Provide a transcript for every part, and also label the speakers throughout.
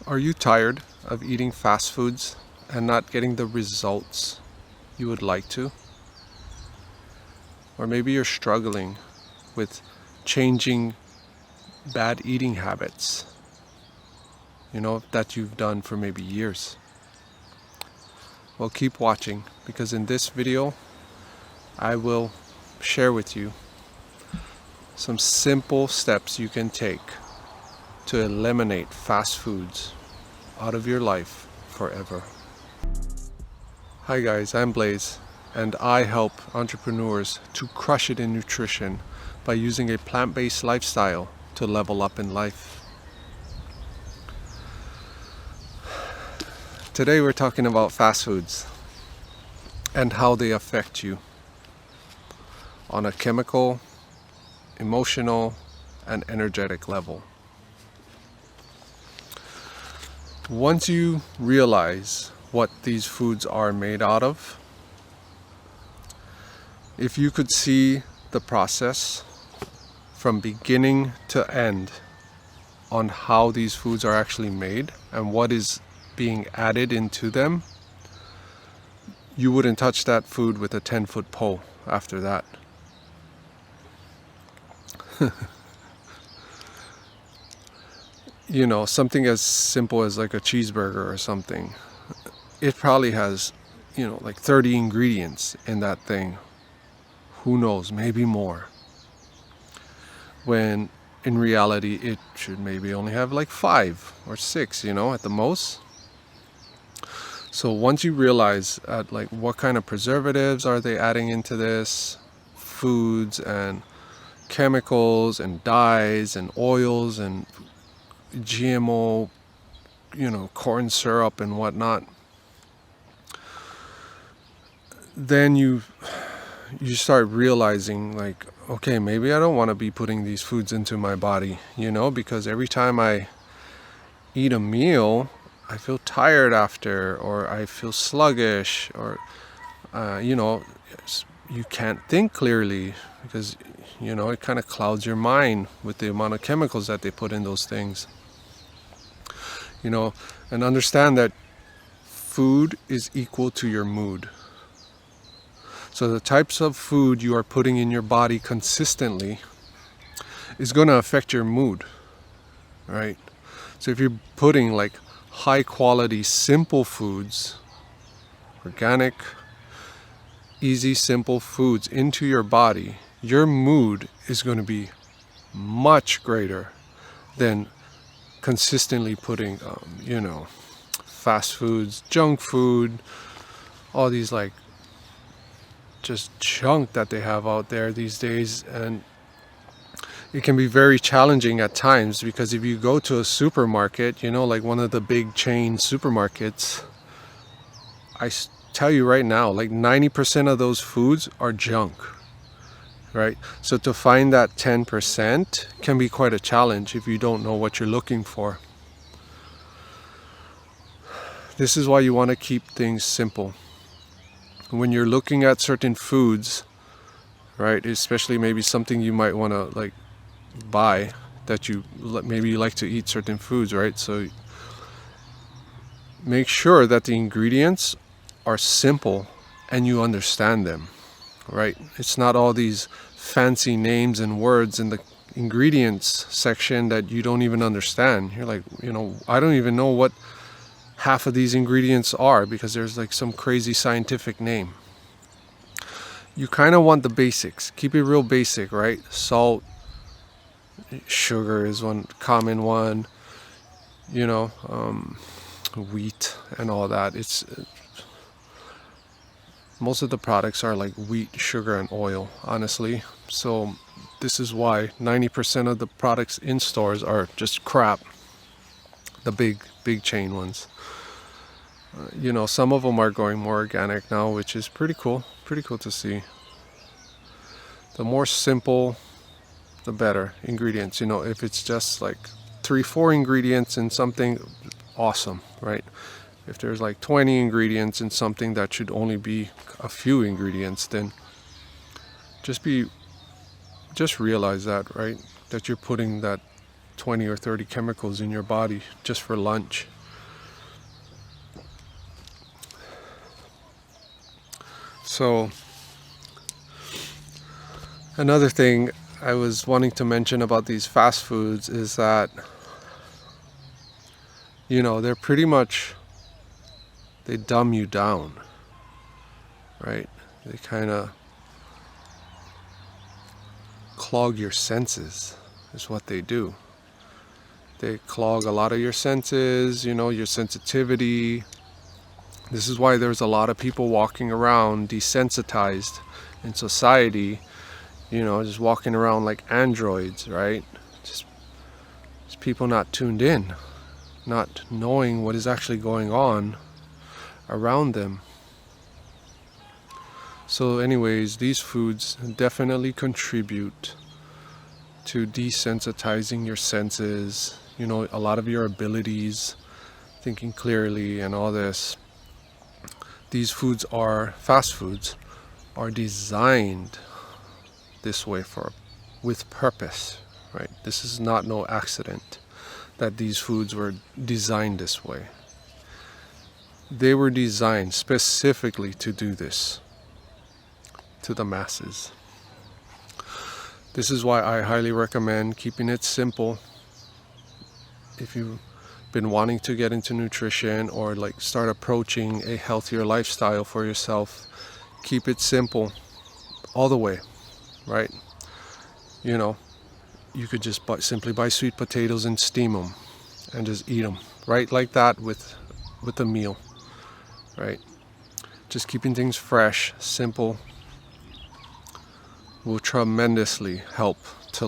Speaker 1: Are you tired of eating fast foods and not getting the results you would like to? Or maybe you're struggling with changing bad eating habits, that you've done for maybe years. Well, keep watching, because in this video, I will share with you some simple steps you can take to eliminate fast foods out of your life forever. Hi guys, I'm Blaze, and I help entrepreneurs to crush it in nutrition by using a plant-based lifestyle to level up in life. Today we're talking about fast foods and how they affect you on a chemical, emotional, and energetic level. Once you realize what these foods are made out of, if you could see the process from beginning to end on how these foods are actually made and what is being added into them, you wouldn't touch that food with a 10-foot pole after that. Something as simple as like a cheeseburger or something, it probably has, like 30 ingredients in that thing. Who knows, maybe more. When in reality, it should maybe only have like 5 or 6, at the most. So once you realize like what kind of preservatives are they adding into this, foods and chemicals and dyes and oils and GMO, corn syrup and whatnot, then you start realizing like, okay, maybe I don't want to be putting these foods into my body, because every time I eat a meal, I feel tired after, or I feel sluggish, or you can't think clearly because it kind of clouds your mind with the amount of chemicals that they put in those things. And understand that food is equal to your mood. So the types of food you are putting in your body consistently is going to affect your mood, right? So if you're putting like high quality, simple foods, organic, easy, simple foods into your body, your mood is going to be much greater than consistently putting, fast foods, junk food, all these like just junk that they have out there these days. And it can be very challenging at times, because if you go to a supermarket, like one of the big chain supermarkets, tell you right now, like 90% of those foods are junk, right? So to find that 10% can be quite a challenge if you don't know what you're looking for. This is why you want to keep things simple. When you're looking at certain foods, right, especially maybe something you might want to like buy, that you like to eat certain foods, right? So make sure that the ingredients are simple and you understand them, right? It's not all these fancy names and words in the ingredients section that you don't even understand. You're like, I don't even know what half of these ingredients are, because there's like some crazy scientific name. You kind of want the basics. Keep it real basic, right? Salt, sugar is one common one, wheat and all that. It's most of the products are like wheat, sugar, and oil, honestly. So this is why 90% of the products in stores are just crap. The big chain ones. Some of them are going more organic now, which is pretty cool to see. The more simple, the better ingredients. If it's just like 3-4 ingredients in something, awesome, right? If there's like 20 ingredients in something that should only be a few ingredients, then just realize that, right? That you're putting that 20 or 30 chemicals in your body just for lunch. So another thing I was wanting to mention about these fast foods is that, they're pretty much, they dumb you down, right? They kind of clog your senses, is what they do. They clog a lot of your senses, your sensitivity. This is why there's a lot of people walking around desensitized in society, just walking around like androids, right? Just people not tuned in, not knowing what is actually going on around them. So anyways, these foods definitely contribute to desensitizing your senses, a lot of your abilities, thinking clearly and all this. These fast foods are designed this way with purpose, right? This is not no accident that these foods were designed this way. They were designed specifically to do this to the masses. This is why I highly recommend keeping it simple. If you've been wanting to get into nutrition or like start approaching a healthier lifestyle for yourself, keep it simple all the way, right? You could just simply buy sweet potatoes and steam them and just eat them, right? Like that with a meal, right? Just keeping things fresh, simple, will tremendously help to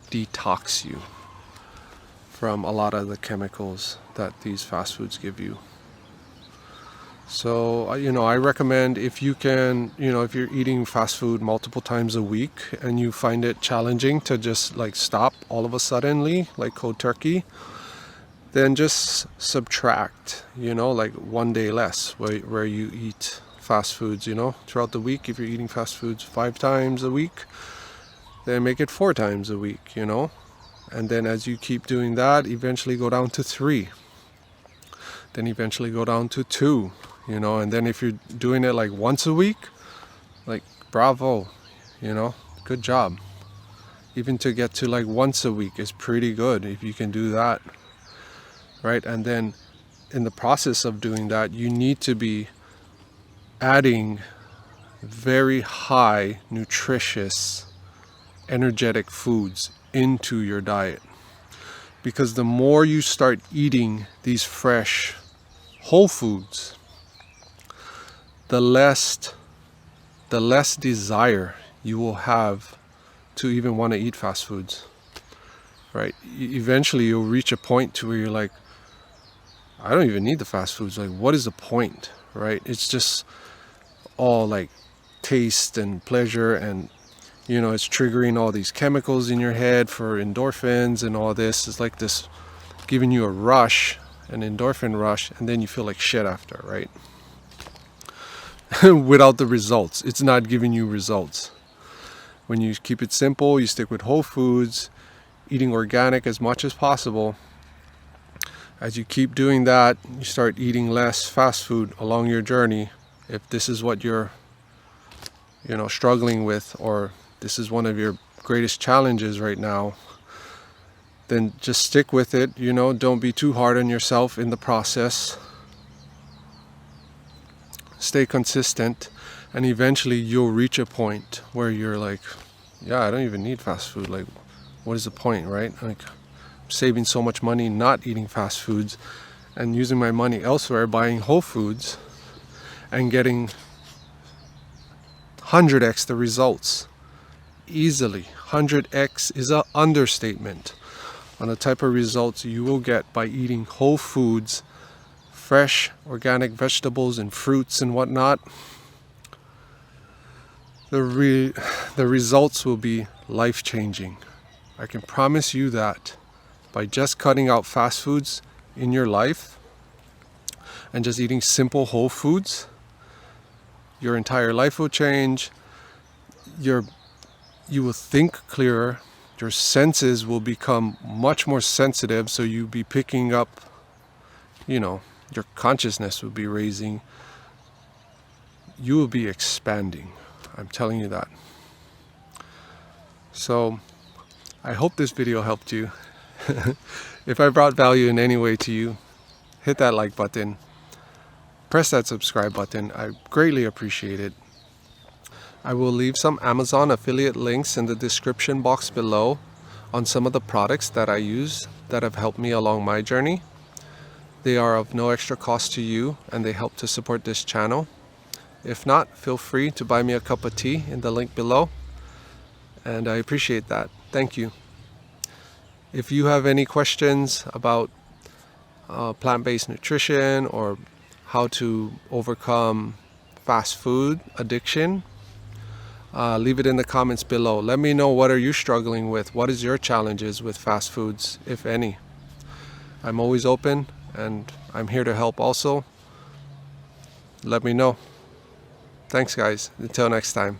Speaker 1: detox you from a lot of the chemicals that these fast foods give you. So, I recommend if you can, if you're eating fast food multiple times a week and you find it challenging to just stop all of a suddenly, like cold turkey, then just subtract, 1 day less where you eat fast foods, throughout the week. If you're eating fast foods 5 times a week, then make it 4 times a week, and then as you keep doing that, eventually go down to 3, then eventually go down to 2, and then if you're doing it once a week, bravo, good job. Even to get to once a week is pretty good if you can do that, right? And then in the process of doing that, you need to be adding very high nutritious energetic foods into your diet, because the more you start eating these fresh whole foods, the less desire you will have to even want to eat fast foods, right? Eventually you'll reach a point to where you're like, I don't even need the fast foods. What is the point, right? It's just all taste and pleasure, and it's triggering all these chemicals in your head for endorphins and all this. It's like this giving you a rush, an endorphin rush, and then you feel like shit after, right? Without the results. It's not giving you results. When you keep it simple, you stick with whole foods, eating organic as much as possible. As you keep doing that, you start eating less fast food along your journey. If this is what you're, struggling with, or this is one of your greatest challenges right now, then just stick with it. Don't be too hard on yourself in the process. Stay consistent, and eventually you'll reach a point where you're like, yeah, I don't even need fast food. What is the point, right? I'm saving so much money not eating fast foods and using my money elsewhere, buying whole foods and getting 100x the results easily. 100x is an understatement on the type of results you will get by eating whole foods, fresh organic vegetables and fruits and whatnot. The results will be life-changing. I can promise you that. By just cutting out fast foods in your life and just eating simple whole foods, your entire life will change. You will think clearer. Your senses will become much more sensitive, so you'll be picking up, your consciousness will be raising. you will be expanding. I'm telling you that. So I hope this video helped you. If I brought value in any way to you, hit that like button. Press that subscribe button. I greatly appreciate it. I will leave some Amazon affiliate links in the description box below on some of the products that I use that have helped me along my journey. They are of no extra cost to you and they help to support this channel. If not, feel free to buy me a cup of tea in the link below. And I appreciate that. Thank you. If you have any questions about plant-based nutrition or how to overcome fast food addiction, leave it in the comments below. Let me know, what are you struggling with? What is your challenges with fast foods, if any? I'm always open and I'm here to help also. Let me know. Thanks guys. Until next time.